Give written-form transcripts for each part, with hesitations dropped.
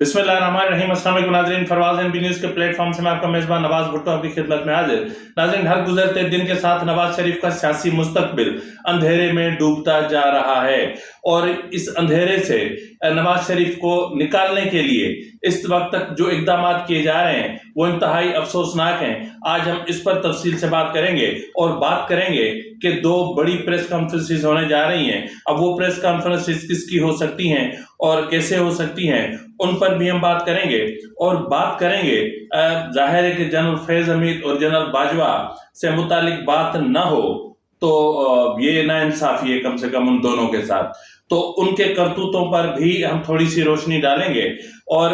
बिस्मिल्लाहिर्रहमानिर्रहीम। अस्सलाम वालेकुम नाज़रीन, फरवाज़ एनबी न्यूज़ के प्लेटफॉर्म से मैं आपका मेज़बान नवाज भुट्टो आपकी खिदमत में हाजिर। नाज़रीन, हर गुजरते दिन के साथ नवाज शरीफ का सियासी मुस्तकबिल अंधेरे में डूबता जा रहा है और इस अंधेरे से नवाज शरीफ को निकालने के लिए इस वक्त तक जो इकदाम किए जा रहे हैं वो इंतहाई अफसोसनाक हैं। आज हम इस पर तफसील से बात करेंगे और बात करेंगे कि दो बड़ी प्रेस कॉन्फ्रेंसेस होने जा रही हैं। अब वो प्रेस कॉन्फ्रेंसेस किसकी हो सकती हैं और कैसे हो सकती हैं, उन पर भी हम बात करेंगे। और बात करेंगे, जाहिर है कि जनरल फैज हमीद और जनरल बाजवा से मुतालिक बात न हो तो ये नाइंसाफी है कम से कम उन दोनों के साथ, तो उनके करतूतों पर भी हम थोड़ी सी रोशनी डालेंगे। और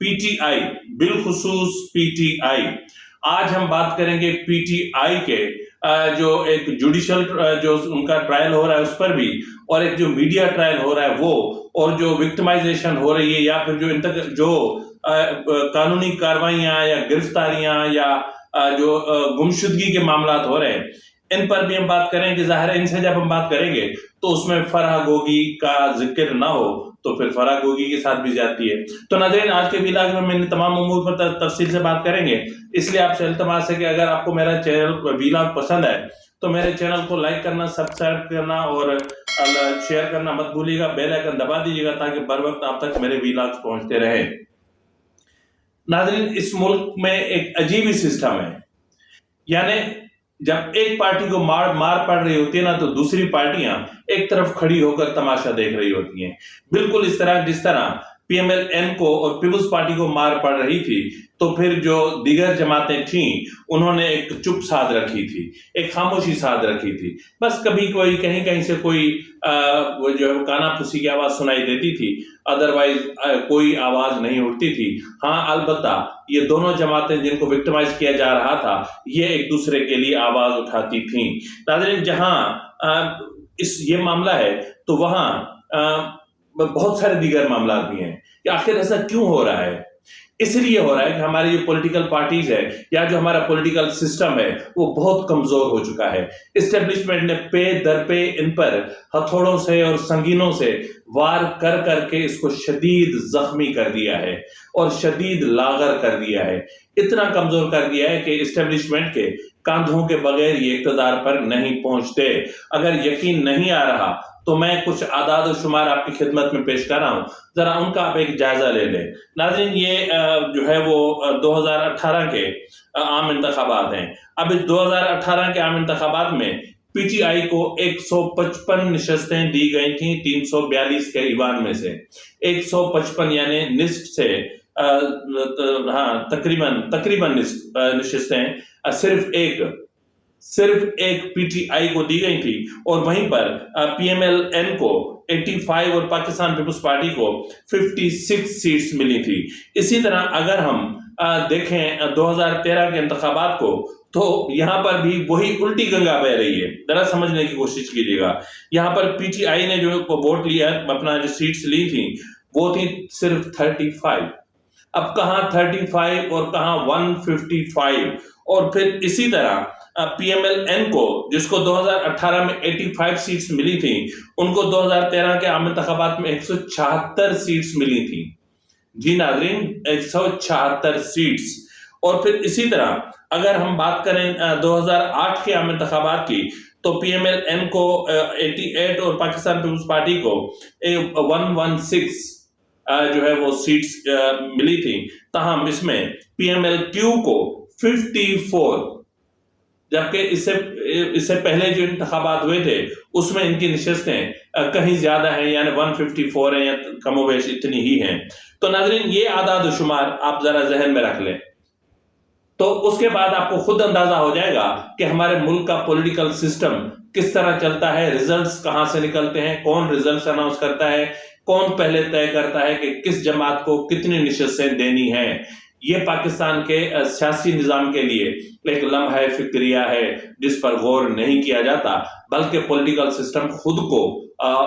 पीटीआई, बिलखुसूस पीटीआई, आज हम बात करेंगे पीटीआई के जो एक जुडिशियल जो उनका ट्रायल हो रहा है उस पर भी, और एक जो मीडिया ट्रायल हो रहा है वो, और जो विक्टिमाइजेशन हो रही है या फिर जो कानूनी कार्रवाइयां या गिरफ्तारियां या जो गुमशुदगी के मामला हो रहे हैं, इन पर भी हम बात करेंगे। जाहिर है इनसे जब हम बात करेंगे तो उसमें फराह गोगी का जिक्र ना हो तो फिर फराह गोगी के साथ भी जाती है। तो नाज़रीन, आज के व्लॉग में मैंने तमाम उमूर पर तफसील से बात करेंगे, इसलिए आपसे इल्तमास है कि अगर आपको मेरा चैनल व्लॉग पसंद है तो मेरे चैनल को लाइक करना, सब्सक्राइब करना और शेयर करना मत भूलिएगा। बेल आइकन दबा दीजिएगा ताकि बर वक्त आप तक मेरे व्लॉग्स पहुंचते रहे। नाज़रीन, इस मुल्क में एक अजीब ही सिस्टम है, यानी जब एक पार्टी को मार पड़ रही होती है ना तो दूसरी पार्टियां एक तरफ खड़ी होकर तमाशा देख रही होती हैं। बिल्कुल इस तरह जिस तरह पीएमएल-एन को और पीपुल्स पार्टी को मार पड़ रही थी तो फिर जो दीगर जमातें थीं उन्होंने एक चुप साध रखी थी, एक खामोशी साध रखी थी। बस कभी कोई कहीं कहीं से कोई वो जो काना फूसी की आवाज सुनाई देती थी, अदरवाइज कोई आवाज नहीं उठती थी। हाँ, अलबत्ता ये दोनों जमातें जिनको विक्टिमाइज किया जा रहा था ये एक दूसरे के लिए आवाज उठाती थीं। नाज़रीन, जहां ये मामला है तो वहां बहुत सारे दीगर मामला भी हैं कि आखिर ऐसा क्यों हो रहा है। इसलिए हो रहा है कि हमारी जो पॉलिटिकल पार्टीज है या जो हमारा पॉलिटिकल सिस्टम है वो बहुत कमजोर हो चुका है। एस्टेब्लिशमेंट ने पे दर पे इन पर हथौड़ों से और संगीनों से वार कर करके इसको शदीद जख्मी कर दिया है और शदीद लागर कर दिया है। इतना कमजोर कर दिया है कि एस्टेब्लिशमेंट के कांधों के बगैर ये इक़्तिदार पर नहीं पहुंचते। अगर यकीन नहीं आ रहा तो मैं कुछ आदाद और शुमार आपकी खिदमत में पेश कर रहा हूं, जरा उनका आप एक जायजा ले लें। नाज़रीन, ये जो है वो 2018 के आम इंतखाबात हैं। अब इस 2018 के आम इंतखाबात में पीटीआई को 155 नशस्तें दी गई थी 342 के ईवान में से। 155 यानी निस्फ से तकरीबन निस्फ नशस्तें सिर्फ एक पीटीआई को दी गई थी और वहीं पर पीएमएल-एन को 85 और पाकिस्तान पीपुल्स पार्टी को 56 सीट्स मिली थी। इसी तरह अगर हम देखें 2013 के इंतखाबात को तो यहां पर भी वही उल्टी गंगा बह रही है। जरा समझने की कोशिश कीजिएगा। यहां पर पीटीआई ने जो वोट लिया, अपना जो सीट्स ली थी वो थी सिर्फ 35। अब कहां 35 और कहां 155। और फिर इसी तरह पीएमएल-एन को, जिसको 2018 में 85 सीट्स मिली थी, उनको 2013 के आम इंतखाबात में 176 सीट्स मिली थी। जी नाज़रीन, 176 सीट्स। और फिर इसी तरह अगर हम बात करें 2008 के आम इंतखाबात की तो पीएमएल-एन को 88 और पाकिस्तान पीपुल्स पार्टी को 116 जो है वो सीट्स मिली थी। ताहम इसमें पीएमएल-क्यू को 54, जबकि इससे पहले जो इंतखाबात हुए थे उसमें इनकी नशस्तें कहीं ज्यादा हैं, यानी 154 है या कमोबेश इतनी ही हैं। तो नाज़रीन, ये आदाद शुमार आप जरा जहन में रख लें तो उसके बाद आपको खुद अंदाजा हो जाएगा कि हमारे मुल्क का पॉलिटिकल सिस्टम किस तरह चलता है, रिजल्ट्स कहां से निकलते हैं, कौन रिजल्ट्स अनाउंस करता है, कौन पहले तय करता है कि किस जमात को कितनी नशस्तें देनी है। ये पाकिस्तान के सियासी निजाम के लिए एक लम्हा फिक्रिया है जिस पर गौर नहीं किया जाता, बल्कि पॉलिटिकल सिस्टम खुद को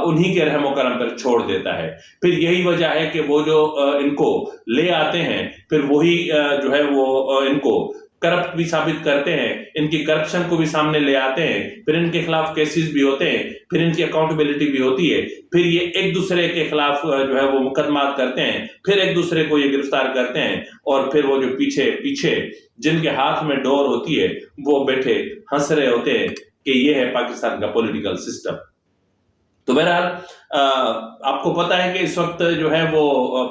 उन्हीं के रहमो करम पर छोड़ देता है। फिर यही वजह है कि वो जो इनको ले आते हैं फिर वही जो है वो इनको करप्ट भी साबित करते हैं, इनकी करप्शन को भी सामने ले आते हैं, फिर इनके खिलाफ केसेस भी होते हैं, फिर इनकी अकाउंटेबिलिटी भी होती है, फिर ये एक दूसरे के खिलाफ जो है वो मुकदमात करते हैं, फिर एक दूसरे को ये गिरफ्तार करते हैं, और फिर वो जो पीछे पीछे जिनके हाथ में डोर होती है वो बैठे हंस रहे होते हैं कि ये है पाकिस्तान का पॉलिटिकल सिस्टम। तो बहरहाल आपको पता है कि इस वक्त जो है वो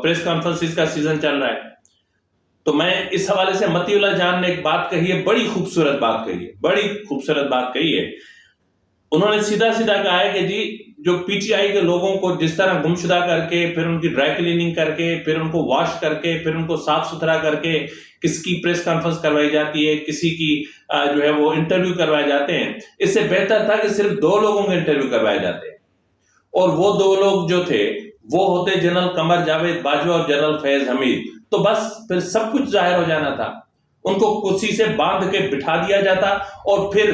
प्रेस कॉन्फ्रेंसिस का सीजन चल रहा है। तो मैं इस हवाले से मतीउल्लाह जान ने एक बात कही है, बड़ी खूबसूरत बात कही है, बड़ी खूबसूरत बात कही है। उन्होंने सीधा सीधा कहा है कि जी जो पीटीआई के लोगों को जिस तरह गुमशुदा करके, फिर उनकी ड्राई क्लीनिंग करके, फिर उनको वॉश करके, फिर उनको साफ सुथरा करके किसकी प्रेस कॉन्फ्रेंस करवाई जाती है, किसी की जो है वो इंटरव्यू करवाए जाते हैं, इससे बेहतर था कि सिर्फ 2 लोगों के इंटरव्यू करवाए जाते। और वो 2 लोग जो थे वो होते जनरल कमर जावेद बाजवा और जनरल फैज हमीद। तो बस फिर सब कुछ जाहिर हो जाना था, उनको कुर्सी से बांध के बिठा दिया जाता और फिर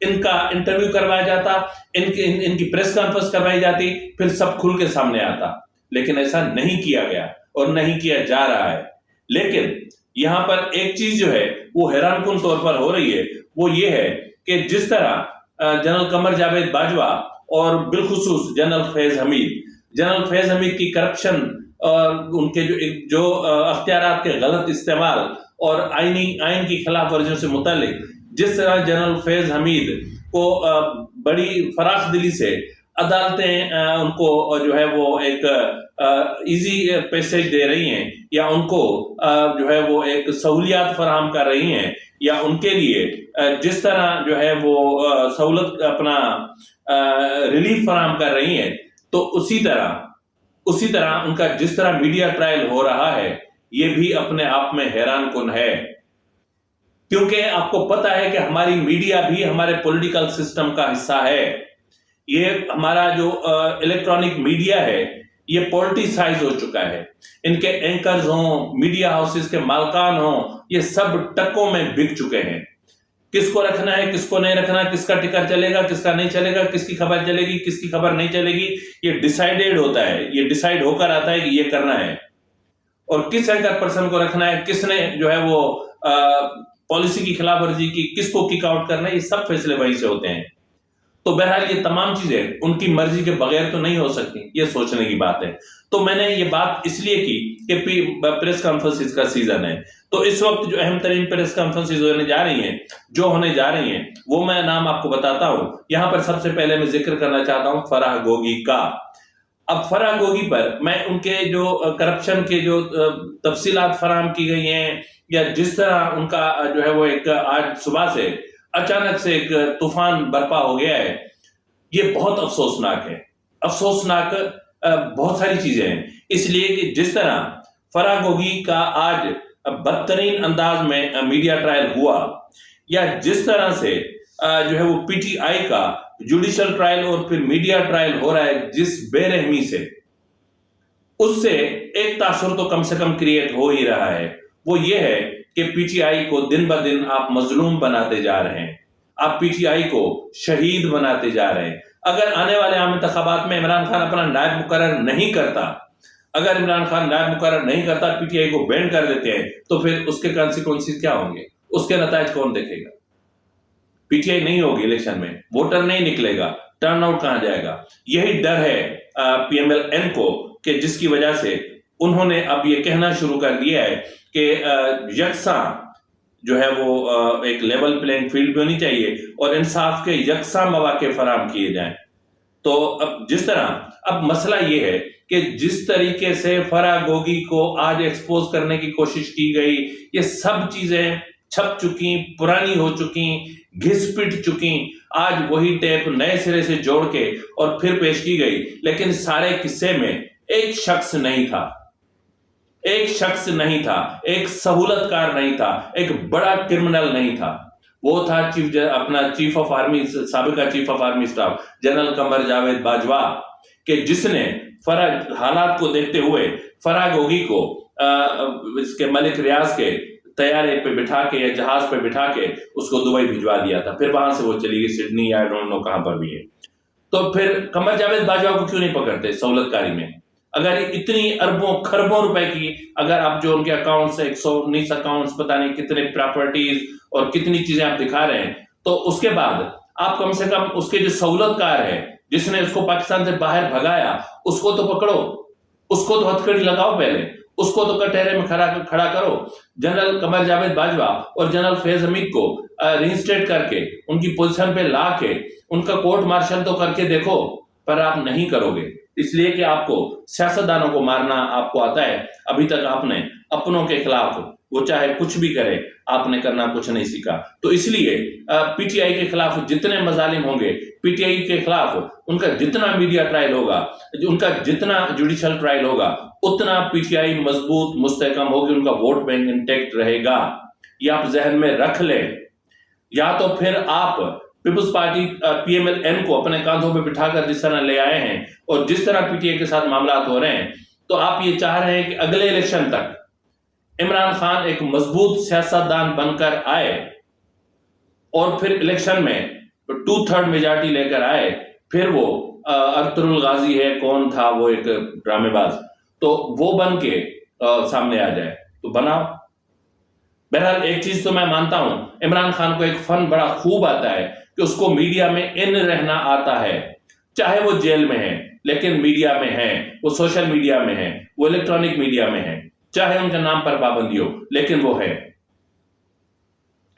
इनका इंटरव्यू करवाया जाता, इनकी प्रेस कॉन्फ्रेंस करवाई जाती, फिर सब खुल के सामने आता। लेकिन ऐसा नहीं किया गया और नहीं किया जा रहा है। लेकिन यहां पर एक चीज जो है वो हैरानकुन तौर पर हो रही है, वो ये है कि जिस तरह जनरल कमर जावेद बाजवा और बिलखुसूस जनरल फैज हमीद की करप्शन और उनके जो अख्तियारात के गलत इस्तेमाल और आइन की खिलाफ वर्जियों से मुतालिक जिस तरह जनरल फैज हमीद को बड़ी फराख दिली से अदालतें उनको जो है वो एक इजी पैसेज दे रही हैं, या उनको जो है वो एक सहूलियात फराहम कर रही हैं, या उनके लिए जिस तरह जो है वो सहूलत अपना रिलीफ फराहम कर रही हैं, तो उसी तरह उनका जिस तरह मीडिया ट्रायल हो रहा है ये भी अपने आप में हैरानकुन है। क्योंकि आपको पता है कि हमारी मीडिया भी हमारे पॉलिटिकल सिस्टम का हिस्सा है। ये हमारा जो इलेक्ट्रॉनिक मीडिया है ये पॉलिटिसाइज हो चुका है। इनके एंकर्स हों, मीडिया हाउसेस के मालकान हों, ये सब टक्कों में बिक चुके हैं। किसको रखना है, किसको नहीं रखना, किसका टिकर चलेगा, किसका नहीं चलेगा, किसकी खबर चलेगी, किसकी खबर नहीं चलेगी, ये डिसाइडेड होता है, ये डिसाइड होकर आता है कि ये करना है। और किस एंकर पर्सन को रखना है, किसने जो है वो पॉलिसी की खिलाफ वर्जी की, किसको किक आउट करना है, ये सब फैसले वहीं से होते हैं। तो बहरहाल ये तमाम चीजें उनकी मर्जी के बगैर तो नहीं हो सकती, ये सोचने की बात है। तो मैंने ये बात इसलिए की कि प्रेस कॉन्फ्रेंसिस का सीजन है, तो इस वक्त जो अहम तरीन प्रेस कॉन्फ्रेंसिस होने जा रही हैं, वो मैं नाम आपको बताता हूं। यहां पर सबसे पहले मैं जिक्र करना चाहता हूं फराह गोगी का। अब फराह गोगी पर मैं उनके जो करप्शन के जो तफसीलात फराहम की गई हैं, या जिस तरह उनका जो है वो एक आज सुबह से अचानक से एक तूफान बर्पा हो गया है, ये बहुत अफसोसनाक है। अफसोसनाक बहुत सारी चीजें हैं, इसलिए कि जिस तरह फराह गोगी का आज बदतरीन अंदाज में मीडिया ट्रायल हुआ, या जिस तरह से जो है वो पीटीआई का जुडिशियल ट्रायल और फिर मीडिया ट्रायल हो रहा है जिस बेरहमी से, उससे एक तासुर तो कम से कम क्रिएट हो ही रहा है। वो ये है कि पीटीआई को दिन ब दिन आप मजलूम बनाते जा रहे हैं, आप पीटीआई को शहीद बनाते जा रहे हैं। अगर आने वाले आम इंतखाबात में इमरान खान अपना नायब मुकर्रर नहीं करता, अगर इमरान खान नायब मुकर्रर नहीं करता, पीटीआई को बैन कर देते हैं, तो फिर उसके कॉन्सिक्वेंसेस क्या होंगे, उसके नतायज कौन देखेगा? पीटीआई नहीं होगी इलेक्शन में, वोटर नहीं निकलेगा, टर्नआउट कहां जाएगा? यही डर है पीएमएल-एन को, कि जिसकी वजह से उन्होंने अब ये कहना शुरू कर दिया है कि यकसा जो है वो एक लेवल प्लेइंग फील्ड भी होनी चाहिए और इंसाफ के यकसा मौके फराहम किए जाएं। तो अब जिस तरह, अब मसला ये है कि जिस तरीके से फराह गोगी को आज एक्सपोज करने की कोशिश की गई, ये सब चीजें छप चुकी, पुरानी हो चुकी, घिस पिट चुकी। आज वही टेप नए सिरे से जोड़ के और फिर पेश की गई, लेकिन सारे किस्से में एक शख्स नहीं था, एक सहूलतकार नहीं था, एक बड़ा क्रिमिनल नहीं था। वो था चीफ ऑफ आर्मी, साबिका chief of army staff general Qamar Javed Bajwa, के जिसने हालात को देखते हुए फराह गोगी को इसके मलिक रियाज के तैयारे पे बिठा के या जहाज पे बिठा के उसको दुबई भिजवा दिया था। फिर वहां से वो चली गई सिडनी या आई डोंट नो कहां पर भी है। तो फिर कमर जावेद बाजवा को क्यों नहीं पकड़ते सहूलतकारी में? اگر اتنی اربوں خربوں روپے کی اگر آپ جو ان کے اکاؤنٹس 119 اکاؤنٹس پتہ نہیں کتنے پراپرٹیز اور کتنی چیزیں آپ دکھا رہے ہیں، تو اس کے بعد آپ کم سے کم اس کے جو سہولت کار ہے جس نے اس کو پاکستان سے باہر بھگایا اس کو تو پکڑو، اس کو تو ہتھکڑی لگاؤ، پہلے اس کو تو کٹہرے میں کھڑا کرو۔ جنرل قمر جاوید باجوہ اور جنرل فیض حمید کو رینسٹیٹ کر کے ان کی پوزیشن پہ لا کے ان کا کورٹ مارشل تو کر کے دیکھو، پر آپ نہیں کرو گے، اس لیے کہ آپ کو سیاستدانوں کو مارنا آپ کو آتا ہے۔ ابھی تک آپ نے اپنوں کے خلاف وہ چاہے کچھ بھی کرے آپ نے کرنا کچھ نہیں سیکھا، تو اس لیے پی ٹی آئی کے خلاف جتنے مظالم ہوں گے، پی ٹی آئی کے خلاف ان کا جتنا میڈیا ٹرائل ہوگا، ان کا جتنا جوڈیشل ٹرائل ہوگا، اتنا پی ٹی آئی مضبوط مستحکم ہوگی، ان کا ووٹ بینک انٹیکٹ رہے گا۔ یہ آپ ذہن میں رکھ لیں، یا تو پھر آپ Peoples Party P M L N کو اپنے کاندھوں پہ بٹھا کر جس طرح لے آئے ہیں اور جس طرح پی ٹی آئی کے ساتھ معاملات ہو رہے ہیں، تو آپ یہ چاہ رہے ہیں کہ اگلے الیکشن تک عمران خان ایک مضبوط سیاستدان بن کر آئے اور پھر الیکشن میں 2/3 میجارٹی لے کر آئے، پھر وہ ارطغرل الغازی ہے کون تھا وہ ایک ڈرامے باز، تو وہ بن کے سامنے آ جائے تو بناؤ۔ بہرحال ایک چیز تو میں مانتا ہوں، عمران خان کو ایک فن بڑا خوب آتا ہے کہ اس کو میڈیا میں ان رہنا آتا ہے، چاہے وہ جیل میں ہے لیکن میڈیا میں ہے، وہ سوشل میڈیا میں ہے، وہ الیکٹرانک میڈیا میں ہے، چاہے ان کے نام پر پابندی ہو لیکن وہ ہے۔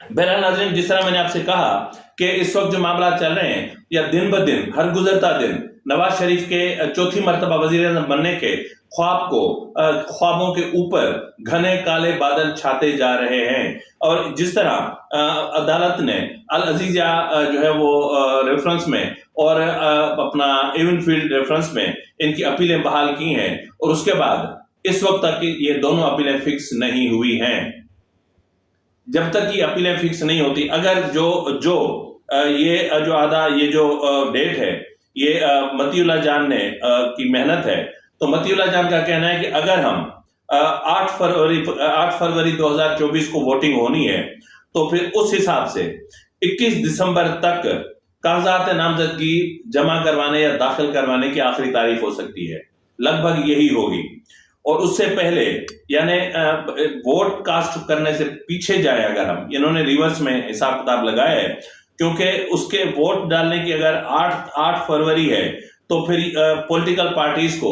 بہرحال ناظرین، جس طرح میں نے آپ سے کہا کہ اس وقت جو معاملات چل رہے ہیں، یا دن بہ دن ہر گزرتا دن نواز شریف کے چوتھی مرتبہ وزیر اعظم بننے کے خوابوں کے اوپر گھنے کالے بادل چھاتے جا رہے ہیں، اور جس طرح عدالت نے العزیزیہ جو ہے وہ ریفرنس میں اور اپنا ایون فیلڈ ریفرنس میں ان کی اپیلیں بحال کی ہیں، اور اس کے بعد اس وقت تک یہ دونوں اپیلیں فکس نہیں ہوئی ہیں۔ جب تک یہ اپیلیں فکس نہیں ہوتی، اگر یہ جو ڈیٹ ہے یہ مطیع اللہ جان نے کی محنت ہے، تو مطیع اللہ جان کا کہنا ہے کہ اگر ہم 8 فروری 2024 کو ووٹنگ ہونی ہے تو پھر اس حساب سے 21 دسمبر تک کاغذات نامزدگی جمع کروانے یا داخل کروانے کی آخری تاریخ ہو سکتی ہے، لگ بھگ یہی ہوگی۔ اور اس سے پہلے یعنی ووٹ کاسٹ کرنے سے پیچھے جائے اگر ہم، انہوں نے ریورس میں حساب کتاب لگایا ہے، کیونکہ اس کے ووٹ ڈالنے کی اگر 8 فروری ہے تو پھر پولیٹیکل پارٹیز کو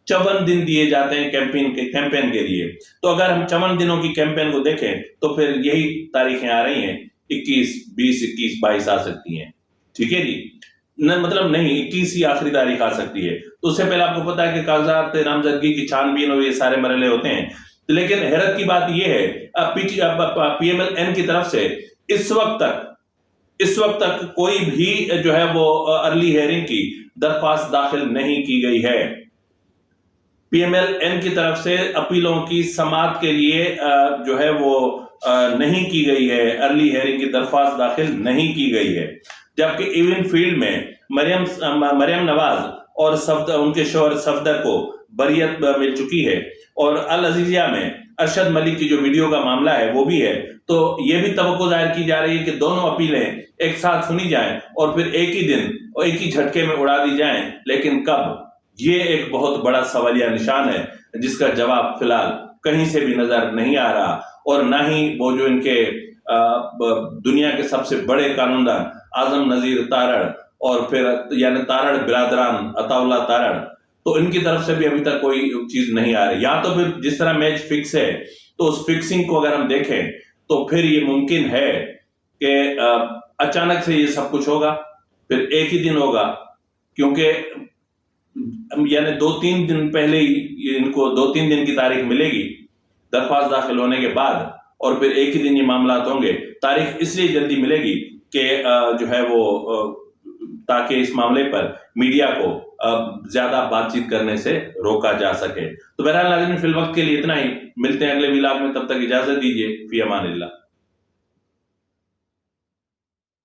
54 دن دیے جاتے ہیں کیمپین کے لیے، تو اگر ہم 54 دنوں کی کیمپین کو دیکھیں تو پھر یہی تاریخیں آ رہی ہیں، 21 20 21 22 آ سکتی ہیں، ٹھیک ہے جی، مطلب نہیں 21 ہی آخری تاریخ آ سکتی ہے۔ تو اس سے پہلے آپ کو پتا ہے کہ کاغذات نامزدگی کی چھانبین اور یہ سارے مرحلے ہوتے ہیں، لیکن حیرت کی بات یہ ہے پی ایم ایل این کی طرف سے اس وقت تک کوئی بھی جو ہے وہ ارلی ہیئرنگ کی درخواست داخل نہیں کی گئی ہے۔ پی ایم ایل این کی طرف سے اپیلوں کی سماعت کے لیے جو ہے وہ نہیں کی گئی ہے، ارلی ہیئرنگ کی درخواست داخل نہیں کی گئی ہے، جبکہ ایون فیلڈ میں مریم نواز اور ان کے شوہر صفدر کو بریت مل چکی ہے، اور العزیزیہ میں ارشد ملک کی جو ویڈیو کا معاملہ ہے وہ بھی ہے، تو یہ بھی توقع ظاہر کی جا رہی ہے کہ دونوں اپیلیں ایک ساتھ سنی جائیں اور پھر ایک ہی دن اور ایک ہی جھٹکے میں اڑا دی جائیں، لیکن کب؟ یہ ایک بہت بڑا سوالیہ نشان ہے جس کا جواب فی الحال کہیں سے بھی نظر نہیں آ رہا، اور نہ ہی وہ جو ان کے دنیا کے سب سے بڑے قانون دان اعظم نذیر تارڑ اور پھر یعنی تارڑ برادران عطا اللہ تارڑ، تو ان کی طرف سے بھی ابھی تک کوئی چیز نہیں آ رہی۔ یا تو پھر جس طرح میچ فکس ہے تو اس فکسنگ کو اگر ہم دیکھیں تو پھر یہ ممکن ہے کہ اچانک سے یہ سب کچھ ہوگا، پھر ایک ہی دن ہوگا، کیونکہ یعنی 2-3 دن پہلے ہی ان کو 2-3 دن کی تاریخ ملے گی درخواست داخل ہونے کے بعد، اور پھر ایک ہی دن یہ معاملات ہوں گے۔ تاریخ اس لیے جلدی ملے گی کہ جو ہے وہ تاکہ اس معاملے پر میڈیا کو زیادہ بات چیت کرنے سے روکا جا سکے۔ تو بہرحال ناظرین، فی الوقت کے لیے اتنا ہی، ملتے ہیں اگلے ولاگ میں، تب تک اجازت دیجیے، فی امان اللہ۔